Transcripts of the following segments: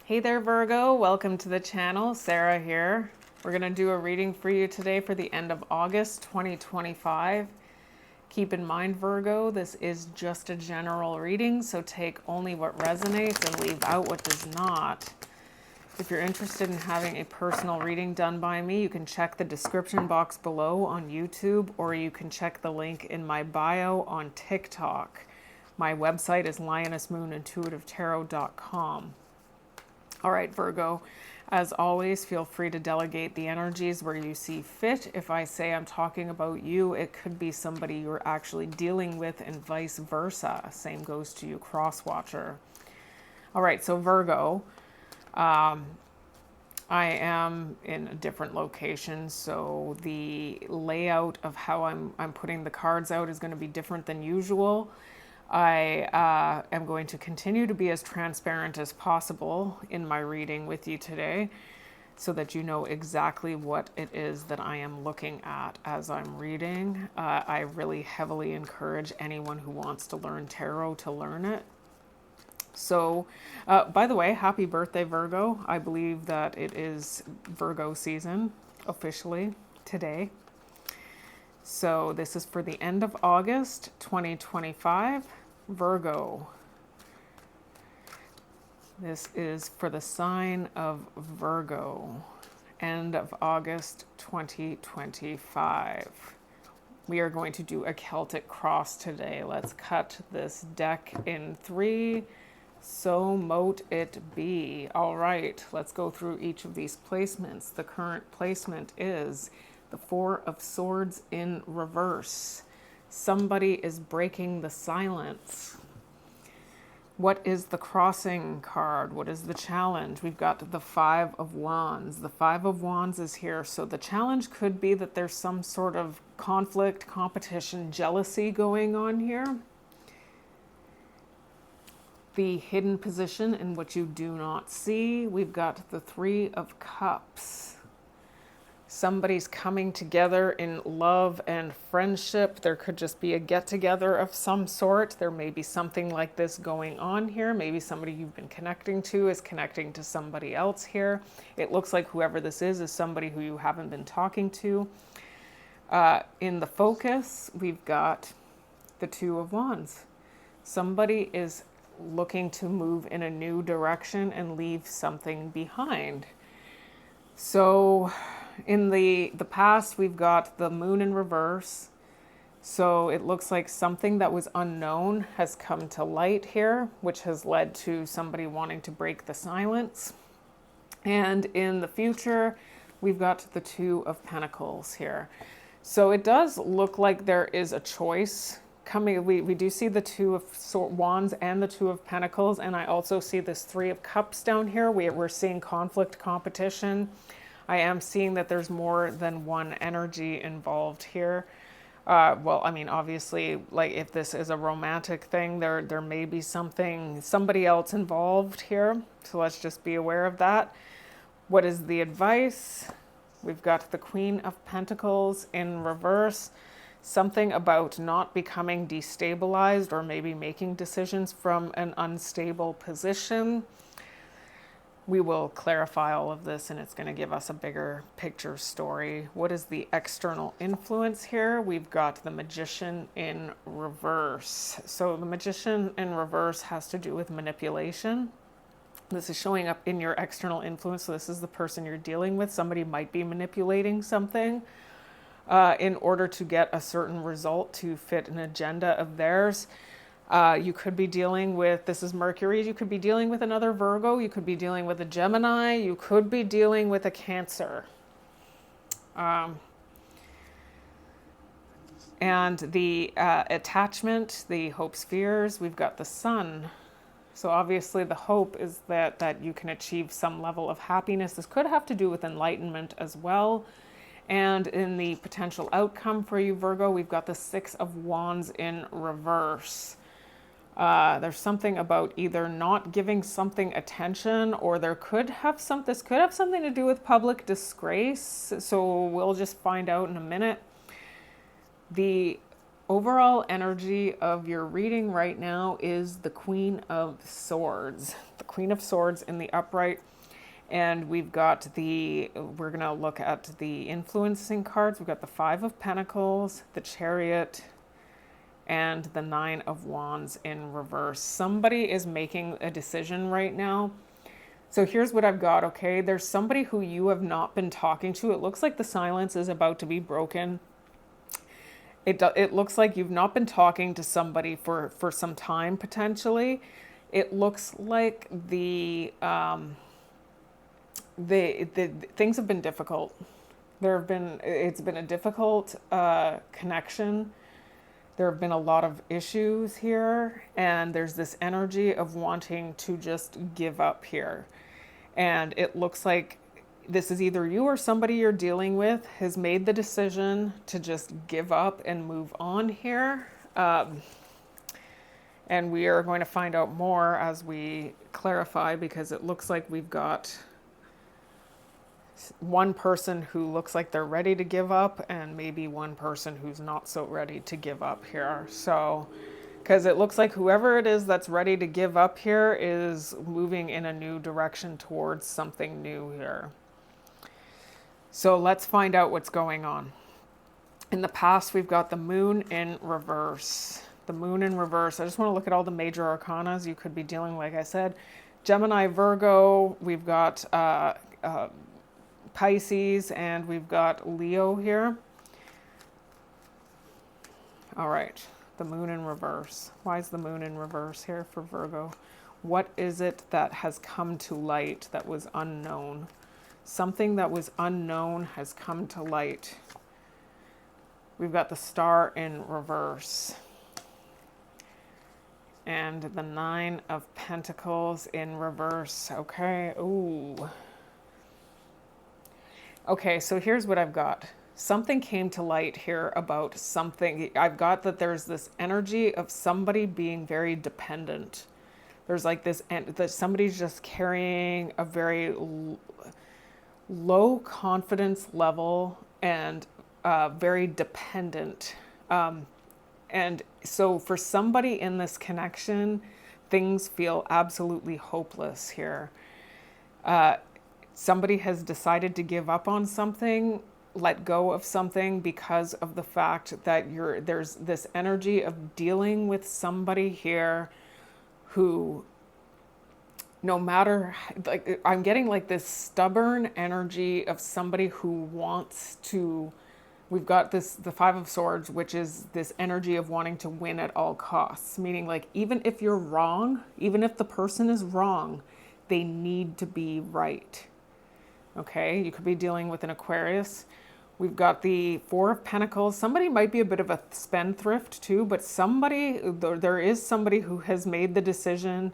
Hey there, Virgo. Welcome to the channel. Sarah here. We're going to do a reading for you today for the end of August 2025. Keep in mind, Virgo, this is just a general reading, so take only what resonates and leave out what does not. If you're interested in having a personal reading done by me, you can check the description box below on YouTube, or you can check the link in my bio on TikTok. My website is lionessmoonintuitivetarot.com. All right, Virgo, as always, feel free to delegate the energies where you see fit. If I say I'm talking about you, it could be somebody you're actually dealing with and vice versa. Same goes to you, cross-watcher. All right, so Virgo, I am in a different location, so the layout of how I'm putting the cards out is going to be different than usual. I am going to continue to be as transparent as possible in my reading with you today so that you know exactly what it is that I am looking at as I'm reading. I really heavily encourage anyone who wants to learn tarot to learn it. So, by the way, happy birthday, Virgo. I believe that it is Virgo season officially today. So this is for the end of August 2025, Virgo. This is for the sign of Virgo, end of August 2025. We are going to do a Celtic cross today. Let's cut this deck in three. So mote it be. All right, let's go through each of these placements. The current placement is the Four of Swords in reverse. Somebody is breaking the silence. What is the crossing card? What is the challenge? We've got the Five of Wands. The Five of Wands is here. So the challenge could be that there's some sort of conflict, competition, jealousy going on here. The hidden position in which you do not see. We've got the Three of Cups. Somebody's coming together in love and friendship. There could just be a get-together of some sort. There may be something like this going on here. Maybe somebody you've been connecting to is connecting to somebody else here. It looks like whoever this is somebody who you haven't been talking to. In the focus, we've got the Two of Wands. Somebody is looking to move in a new direction and leave something behind. So in the past, we've got the Moon in reverse. So it looks like something that was unknown has come to light here, which has led to somebody wanting to break the silence. And in the future, we've got the Two of Pentacles here. So it does look like there is a choice coming. We do see the Two of Wands and the Two of Pentacles, and I also see this Three of Cups down here. We're seeing conflict, competition. I am seeing that there's more than one energy involved here. Well, I mean, obviously, like if this is a romantic thing, there may be somebody else involved here. So let's just be aware of that. What is the advice? We've got the Queen of Pentacles in reverse. Something about not becoming destabilized or maybe making decisions from an unstable position. We will clarify all of this and it's going to give us a bigger picture story. What is the external influence here? We've got the Magician in reverse. So the Magician in reverse has to do with manipulation. This is showing up in your external influence. So this is the person you're dealing with. Somebody might be manipulating something in order to get a certain result to fit an agenda of theirs. You could be dealing with, this is Mercury, you could be dealing with another Virgo, you could be dealing with a Gemini, you could be dealing with a Cancer. And the attachment, the hopes, fears, we've got the Sun. So obviously the hope is that you can achieve some level of happiness. This could have to do with enlightenment as well. And in the potential outcome for you, Virgo, we've got the Six of Wands in reverse. There's something about either not giving something attention, or this could have something to do with public disgrace. So we'll just find out in a minute. The overall energy of your reading right now is the Queen of Swords. The Queen of Swords in the upright. And we're going to look at the influencing cards. We've got the Five of Pentacles, the Chariot, and the Nine of Wands in reverse. Somebody is making a decision right now. So here's what I've got, okay? There's somebody who you have not been talking to. It looks like the silence is about to be broken. It looks like you've not been talking to somebody for some time, potentially. It looks like the things have been difficult. It's been a difficult connection. There have been a lot of issues here, and there's this energy of wanting to just give up here. And it looks like this is either you or somebody you're dealing with has made the decision to just give up and move on here. And we are going to find out more as we clarify, because it looks like we've got one person who looks like they're ready to give up, and maybe one person who's not so ready to give up here. So, because it looks like whoever it is that's ready to give up here is moving in a new direction towards something new here. So let's find out what's going on. In the past, we've got the Moon in reverse. The Moon in reverse. I just want to look at all the major arcanas you could be dealing, like I said. Gemini, Virgo, we've got Pisces, and we've got Leo here. All right, the Moon in reverse. Why is the Moon in reverse here for Virgo? What is it that has come to light that was unknown? Something that was unknown has come to light. We've got the Star in reverse. And the Nine of Pentacles in reverse. Okay, ooh. Okay, so here's what I've got. Something came to light here about something. I've got that there's this energy of somebody being very dependent. There's like this, that somebody's just carrying a very low confidence level and very dependent. And so for somebody in this connection, things feel absolutely hopeless here. Somebody has decided to give up on something, let go of something, because of the fact that there's this energy of dealing with somebody here who, no matter, like, I'm getting like this stubborn energy of somebody who wants to. We've got the Five of Swords, which is this energy of wanting to win at all costs, meaning like even if you're wrong, even if the person is wrong, they need to be right. Okay, you could be dealing with an Aquarius. We've got the Four of Pentacles. Somebody might be a bit of a spendthrift too, but there is somebody who has made the decision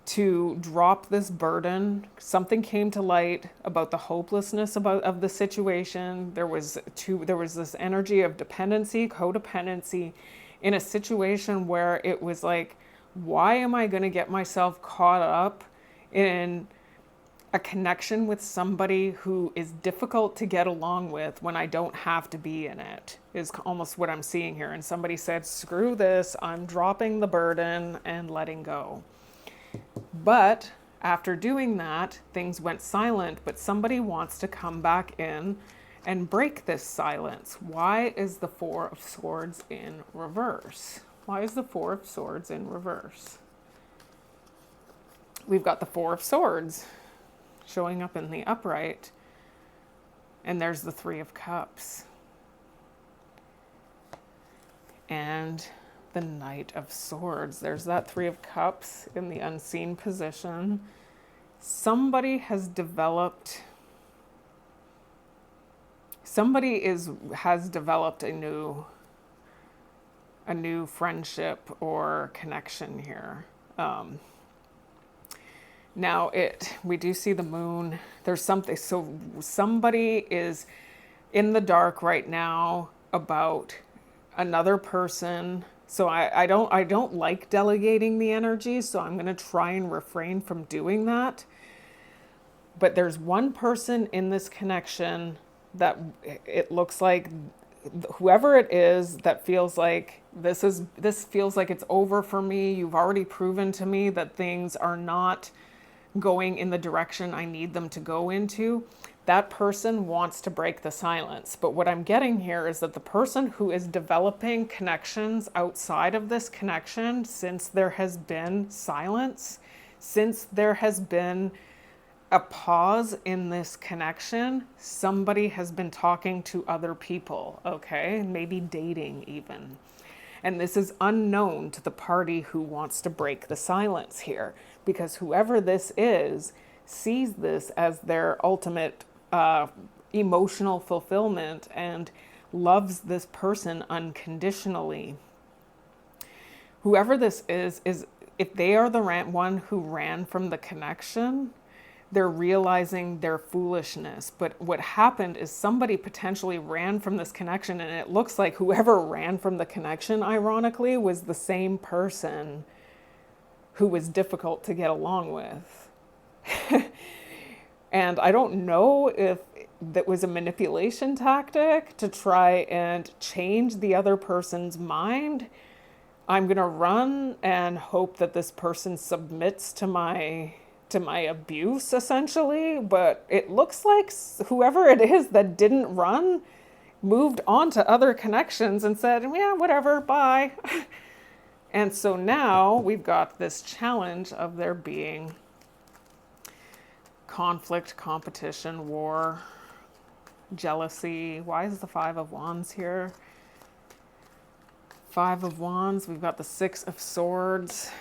to drop this burden. Something came to light about the hopelessness of the situation. There was this energy of dependency, codependency, in a situation where it was like, why am I going to get myself caught up in a connection with somebody who is difficult to get along with when I don't have to be in it, is almost what I'm seeing here. And somebody said, screw this, I'm dropping the burden and letting go. But after doing that, things went silent, but somebody wants to come back in and break this silence. Why is the Four of Swords in reverse? Why is the Four of Swords in reverse? We've got the Four of Swords showing up in the upright, and there's the Three of Cups. And the Knight of Swords. There's that Three of Cups in the unseen position. Somebody has developed a new friendship or connection here. Now we do see the moon. There's something, so somebody is in the dark right now about another person. So I don't like delegating the energy, so I'm going to try and refrain from doing that. But there's one person in this connection that it looks like whoever it is that feels like this feels like it's over for me, you've already proven to me that things are not going in the direction I need them to go into, that person wants to break the silence. But what I'm getting here is that the person who is developing connections outside of this connection, since there has been silence, since there has been a pause in this connection, somebody has been talking to other people, okay? Maybe dating even. And this is unknown to the party who wants to break the silence here, because whoever this is sees this as their ultimate emotional fulfillment and loves this person unconditionally. Whoever this is if they are the one who ran from the connection, they're realizing their foolishness. But what happened is somebody potentially ran from this connection, and it looks like whoever ran from the connection, ironically, was the same person who was difficult to get along with. And I don't know if that was a manipulation tactic to try and change the other person's mind. I'm going to run and hope that this person submits to my abuse, essentially. But it looks like whoever it is that didn't run moved on to other connections and said, yeah, whatever, bye. And so now we've got this challenge of there being conflict, competition, war, jealousy. Why is the Five of Wands here? Five of Wands. We've got the Six of Swords.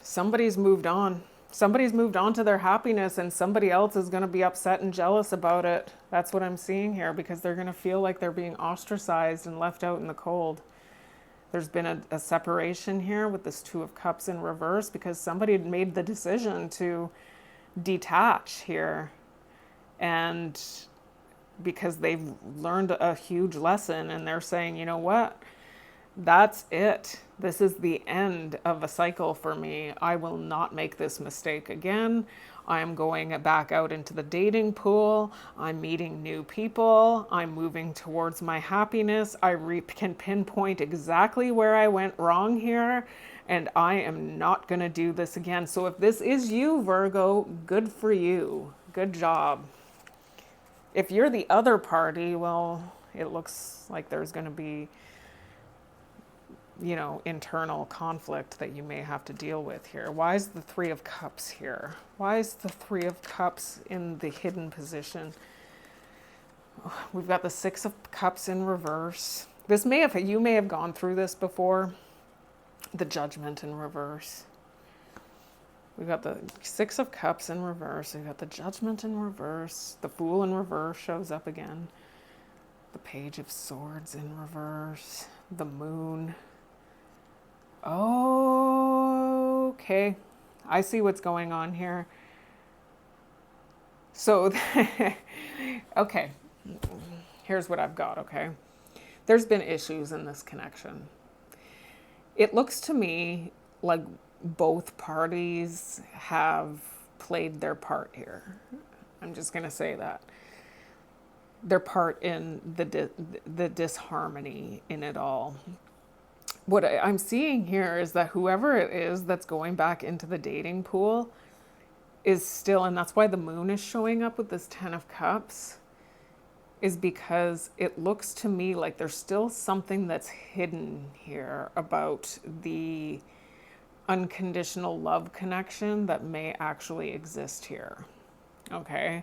Somebody's moved on. Somebody's moved on to their happiness, and somebody else is going to be upset and jealous about it. That's what I'm seeing here, because they're going to feel like they're being ostracized and left out in the cold. There's been a separation here with this Two of Cups in reverse, because somebody had made the decision to detach here, and because they've learned a huge lesson, and they're saying, you know what, that's it. This is the end of a cycle for me. I will not make this mistake again. I'm going back out into the dating pool. I'm meeting new people. I'm moving towards my happiness. I can pinpoint exactly where I went wrong here, and I am not going to do this again. So if this is you, Virgo, good for you. Good job. If you're the other party, well, it looks like there's going to be, you know, internal conflict that you may have to deal with here. Why is the Three of Cups here? Why is the Three of Cups in the hidden position? We've got the Six of Cups in reverse. You may have gone through this before. The Judgment in reverse. We've got the Six of Cups in reverse. We've got the Judgment in reverse. The Fool in reverse shows up again. The Page of Swords in reverse. The Moon. Oh, okay. I see what's going on here. So, okay. Here's what I've got, okay? There's been issues in this connection. It looks to me like both parties have played their part here. I'm just going to say that. Their part in the disharmony in it all. What I'm seeing here is that whoever it is that's going back into the dating pool is still, and that's why the Moon is showing up with this Ten of Cups, is because it looks to me like there's still something that's hidden here about the unconditional love connection that may actually exist here. Okay?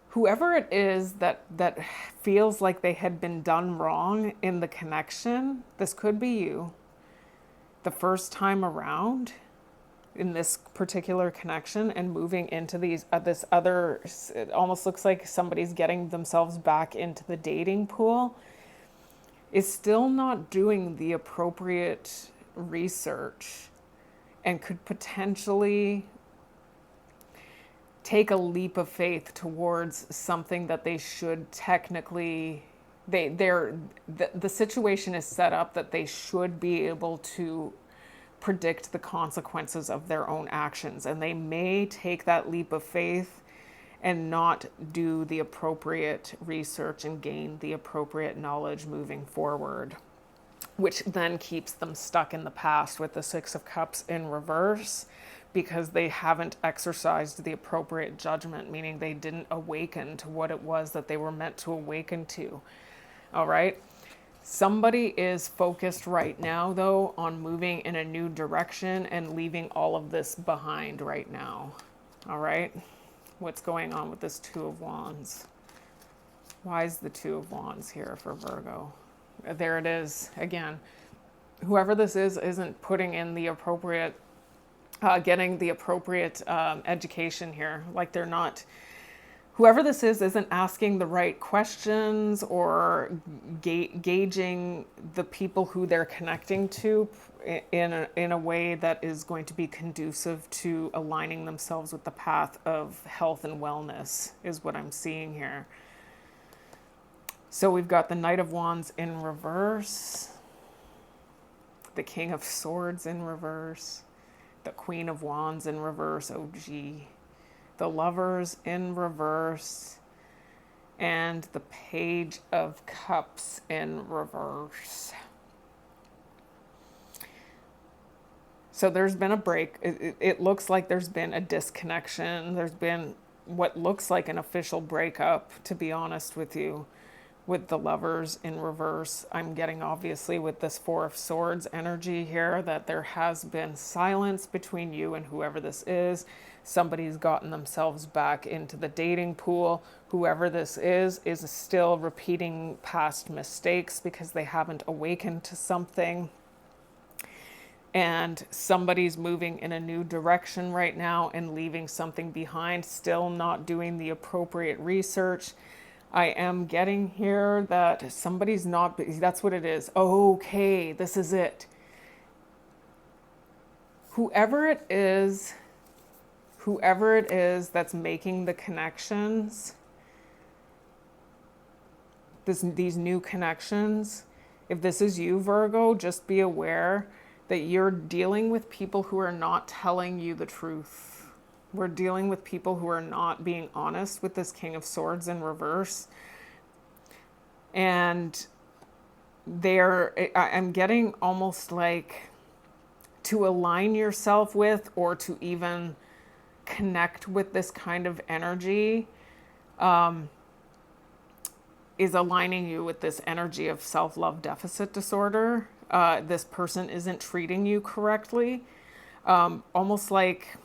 Whoever it is that feels like they had been done wrong in the connection, this could be you. The first time around in this particular connection and moving into this other, it almost looks like somebody's getting themselves back into the dating pool, is still not doing the appropriate research and could potentially take a leap of faith towards something that they should technically, the situation is set up that they should be able to predict the consequences of their own actions. And they may take that leap of faith and not do the appropriate research and gain the appropriate knowledge moving forward, which then keeps them stuck in the past with the Six of Cups in reverse, because they haven't exercised the appropriate judgment, meaning they didn't awaken to what it was that they were meant to awaken to. All right. Somebody is focused right now, though, on moving in a new direction and leaving all of this behind right now. All right. What's going on with this Two of Wands? Why is the Two of Wands here for Virgo? There it is again. Whoever this is isn't putting in the appropriate, getting the appropriate education here. Like they're not, whoever this is isn't asking the right questions or gauging the people who they're connecting to in a way that is going to be conducive to aligning themselves with the path of health and wellness, is what I'm seeing here. So we've got the Knight of Wands in reverse, the King of Swords in reverse, the Queen of Wands in reverse, oh gee, the Lovers in reverse, and the Page of Cups in reverse. So there's been a break. It looks like there's been a disconnection. There's been what looks like an official breakup, to be honest with you, with the Lovers in reverse. I'm getting, obviously, with this Four of Swords energy here, that there has been silence between you and whoever this is. Somebody's gotten themselves back into the dating pool. Whoever this is still repeating past mistakes because they haven't awakened to something. And somebody's moving in a new direction right now and leaving something behind, still not doing the appropriate research. I am getting here that somebody's not, that's what it is. Okay, this is it. Whoever it is that's making the connections, these new connections, if this is you, Virgo, just be aware that you're dealing with people who are not telling you the truth. We're dealing with people who are not being honest with this King of Swords in reverse. And I'm getting almost like to align yourself with, or to even connect with this kind of energy, is aligning you with this energy of self-love deficit disorder. This person isn't treating you correctly. Almost like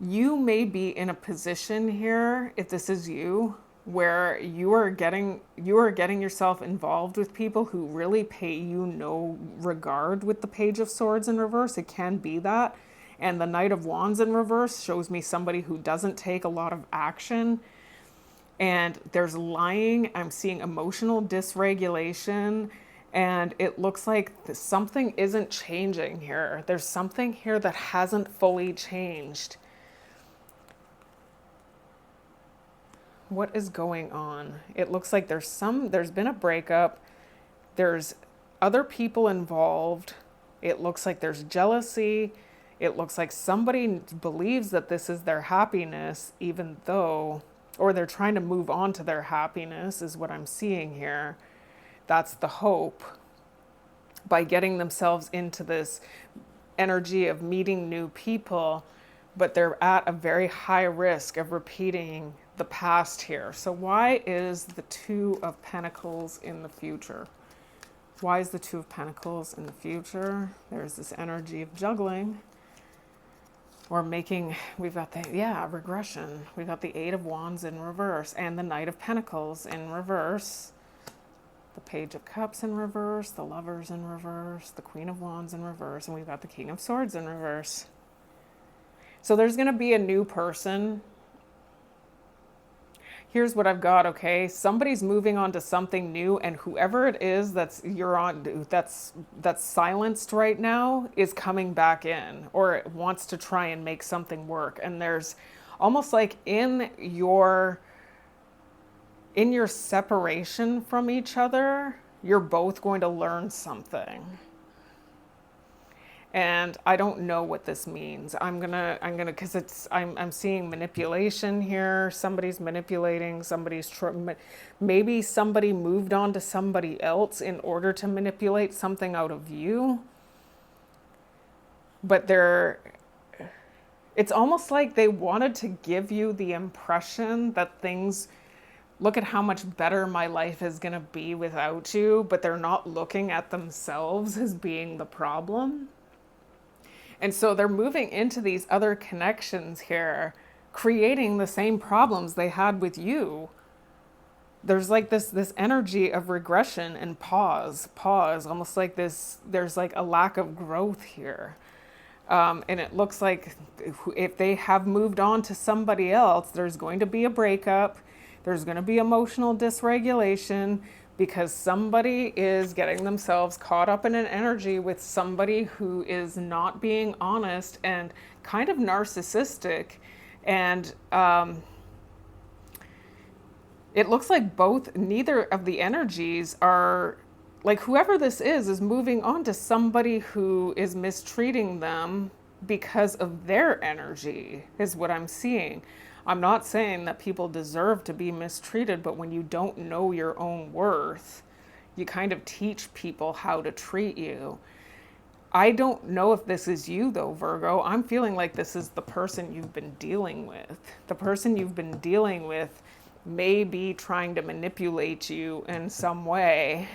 you may be in a position here, if this is you, where you are getting yourself involved with people who really pay you no regard with the Page of Swords in reverse. It can be that. And the Knight of Wands in reverse shows me somebody who doesn't take a lot of action. And there's lying. I'm seeing emotional dysregulation. And it looks like something isn't changing here. There's something here that hasn't fully changed. What is going on? It looks like there's been a breakup. There's other people involved. It looks like there's jealousy. It looks like somebody believes that this is their happiness, even though, or they're trying to move on to their happiness, is what I'm seeing here. That's the hope. By getting themselves into this energy of meeting new people, but they're at a very high risk of repeating the past here. So why is the Two of Pentacles in the future? Why is the Two of Pentacles in the future? There's this energy of juggling. Or making, we've got regression. We've got the Eight of Wands in reverse and the Knight of Pentacles in reverse. The Page of Cups in reverse, the Lovers in reverse, the Queen of Wands in reverse, and we've got the King of Swords in reverse. So there's going to be a new person. Here's what I've got, okay? Somebody's moving on to something new, and whoever it is that's silenced right now is coming back in, or wants to try and make something work. And there's almost like in your separation from each other, you're both going to learn something. And I don't know what this means. Because I'm seeing manipulation here. Somebody's manipulating, maybe somebody moved on to somebody else in order to manipulate something out of you. But it's almost like they wanted to give you the impression that look at how much better my life is going to be without you, but they're not looking at themselves as being the problem. And so they're moving into these other connections here, creating the same problems they had with you. There's like this energy of regression and pause, almost like there's like a lack of growth here. And it looks like if they have moved on to somebody else, there's going to be a breakup. There's going to be emotional dysregulation because somebody is getting themselves caught up in an energy with somebody who is not being honest and kind of narcissistic. And it looks like neither of the energies are, like whoever this is moving on to somebody who is mistreating them because of their energy, is what I'm seeing. I'm not saying that people deserve to be mistreated, but when you don't know your own worth, you kind of teach people how to treat you. I don't know if this is you though, Virgo. I'm feeling like this is the person you've been dealing with. The person you've been dealing with may be trying to manipulate you in some way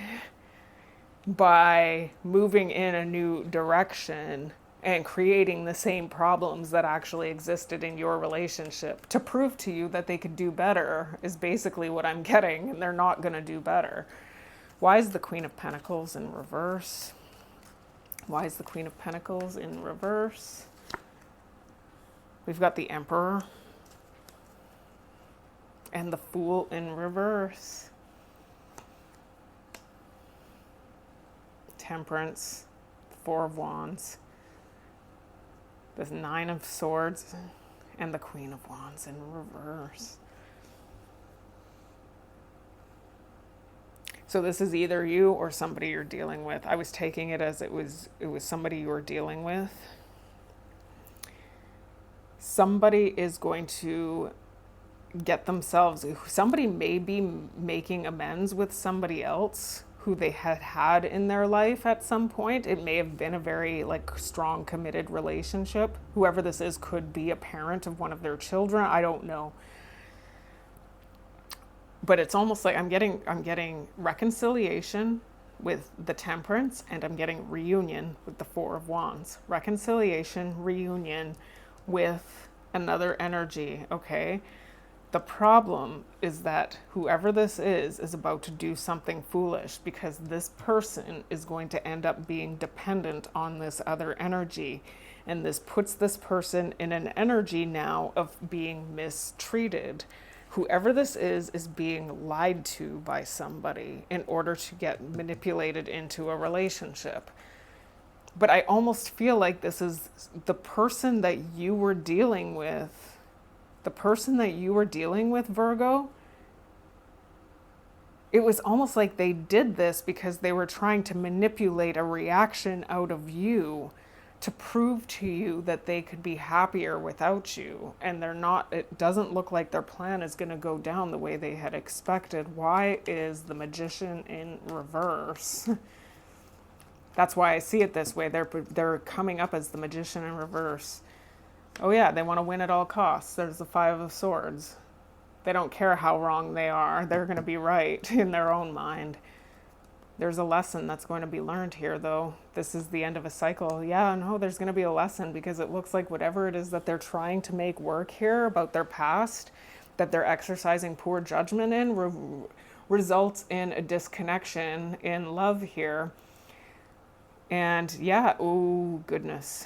by moving in a new direction and creating the same problems that actually existed in your relationship to prove to you that they could do better is basically what I'm getting, and they're not going to do better. Why is the Queen of Pentacles in reverse? Why is the Queen of Pentacles in reverse? We've got the Emperor and the Fool in reverse. Temperance, the Four of Wands, the Nine of Swords, and the Queen of Wands in reverse. So this is either you or somebody you're dealing with. I was taking it as it was somebody you were dealing with. Somebody is going to get themselves, somebody may be making amends with somebody else who they had in their life at some point. It may have been a very strong committed relationship. Whoever this is could be a parent of one of their children. I don't know. But it's almost like I'm getting reconciliation with the Temperance, and I'm getting reunion with the Four of Wands. Reconciliation, reunion with another energy, okay? The problem is that whoever this is about to do something foolish, because this person is going to end up being dependent on this other energy. And this puts this person in an energy now of being mistreated. Whoever this is being lied to by somebody in order to get manipulated into a relationship. But I almost feel like this is the person that you were dealing with. The person that you were dealing with, Virgo, it was almost like they did this because they were trying to manipulate a reaction out of you to prove to you that they could be happier without you. And they're not, it doesn't look like their plan is going to go down the way they had expected. Why is the Magician in reverse? That's why I see it this way. They're coming up as the Magician in reverse. Oh yeah, they want to win at all costs. There's the Five of Swords. They don't care how wrong they are. They're going to be right in their own mind. There's a lesson that's going to be learned here, though. This is the end of a cycle. Yeah, no, there's going to be a lesson, because it looks like whatever it is that they're trying to make work here about their past, that they're exercising poor judgment in, results in a disconnection in love here. And yeah, oh goodness.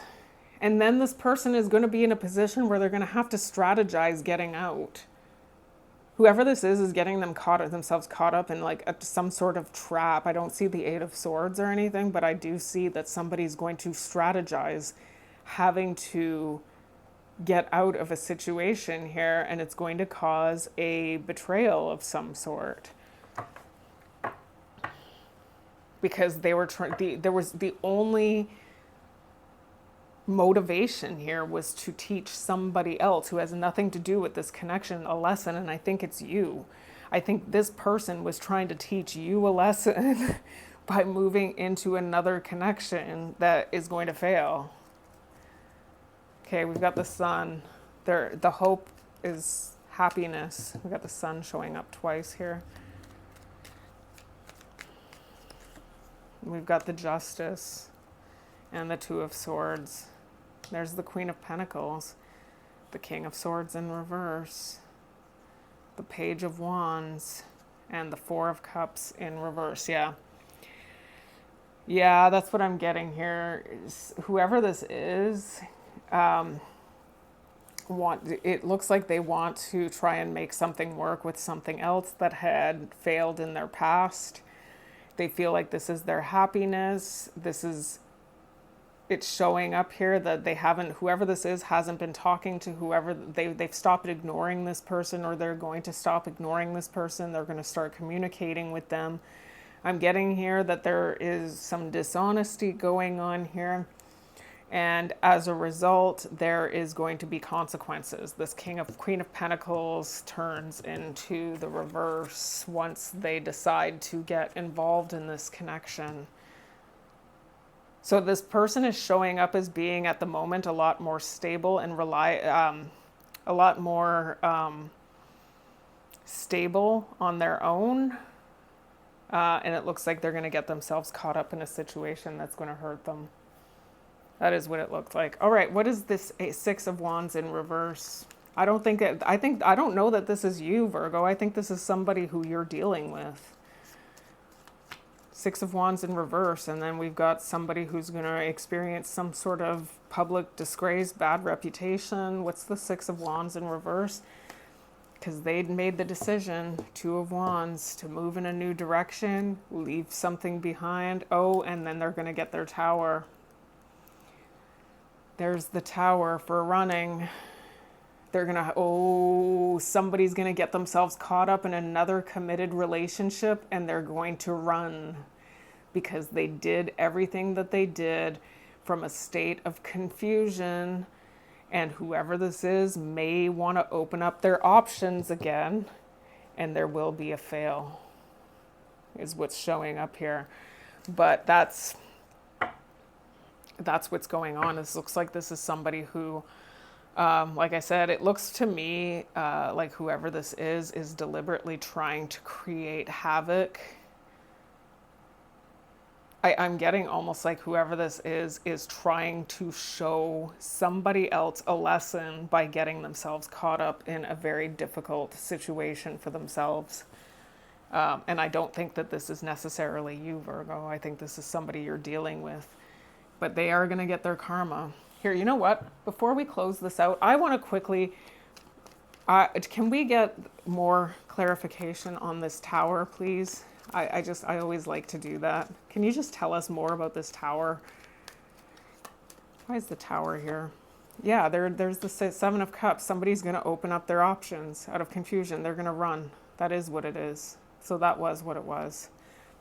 And then this person is going to be in a position where they're going to have to strategize getting out. Whoever this is getting themselves caught up in some sort of trap. I don't see the Eight of Swords or anything, but I do see that somebody's going to strategize having to get out of a situation here, and it's going to cause a betrayal of some sort. Because they were there was the only motivation here was to teach somebody else who has nothing to do with this connection a lesson, and I think it's you. I think this person was trying to teach you a lesson by moving into another connection that is going to fail. Okay, we've got the sun. There, the hope is happiness. We've got the sun showing up twice here. We've got the justice and the two of swords. There's the Queen of Pentacles, the King of Swords in reverse, the Page of Wands, and the Four of Cups in reverse. Yeah, that's what I'm getting here. Whoever this is, it looks like they want to try and make something work with something else that had failed in their past. They feel like this is their happiness. It's showing up here that they haven't, whoever this is hasn't been talking to whoever, they've stopped ignoring this person, or they're going to stop ignoring this person. They're going to start communicating with them. I'm getting here that there is some dishonesty going on here. And as a result, there is going to be consequences. This Queen of Pentacles turns into the reverse once they decide to get involved in this connection. So this person is showing up as being at the moment a lot more stable and a lot more stable on their own. And it looks like they're going to get themselves caught up in a situation that's going to hurt them. That is what it looked like. All right, what is this Six of Wands in reverse? I don't know that this is you, Virgo. I think this is somebody who you're dealing with. Six of Wands in reverse, and then we've got somebody who's going to experience some sort of public disgrace, bad reputation. What's the Six of Wands in reverse? Because they'd made the decision, Two of Wands, to move in a new direction, leave something behind. Oh, and then they're going to get their Tower. There's the Tower for running. Somebody's going to get themselves caught up in another committed relationship, and they're going to run because they did everything that they did from a state of confusion, and whoever this is may want to open up their options again, and there will be a fail, is what's showing up here. But that's what's going on. This looks like this is somebody who, like I said, it looks to me like whoever this is deliberately trying to create havoc. I'm getting almost like whoever this is trying to show somebody else a lesson by getting themselves caught up in a very difficult situation for themselves. And I don't think that this is necessarily you, Virgo. I think this is somebody you're dealing with. But they are going to get their karma. Here, you know what? Before we close this out, I want to quickly, can we get more clarification on this Tower, please? I always like to do that. Can you just tell us more about this Tower? Why is the Tower here? Yeah, there's the Seven of Cups. Somebody's going to open up their options out of confusion. They're going to run. That is what it is. So that was what it was.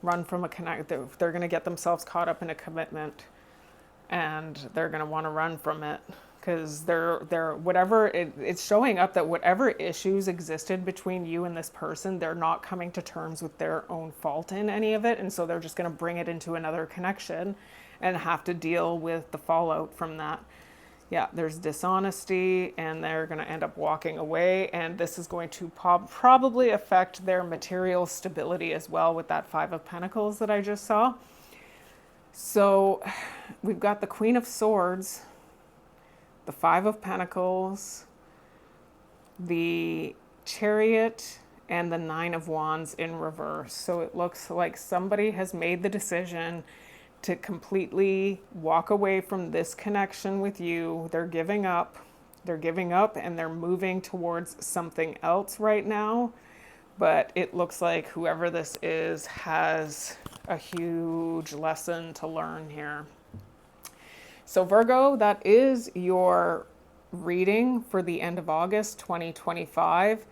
Run from a connect. They're going to get themselves caught up in a commitment. And they're going to want to run from it because it's showing up that whatever issues existed between you and this person, they're not coming to terms with their own fault in any of it. And so they're just going to bring it into another connection and have to deal with the fallout from that. Yeah, there's dishonesty, and they're going to end up walking away. And this is going to probably affect their material stability as well with that Five of Pentacles that I just saw. So we've got the Queen of Swords, the Five of Pentacles, the Chariot, and the Nine of Wands in reverse. So it looks like somebody has made the decision to completely walk away from this connection with you. They're giving up. And they're moving towards something else right now. But it looks like whoever this is has a huge lesson to learn here. So Virgo, that is your reading for the end of August 2025.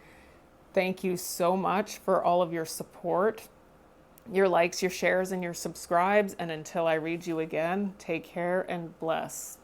Thank you so much for all of your support, your likes, your shares, and your subscribes. And until I read you again, take care and bless.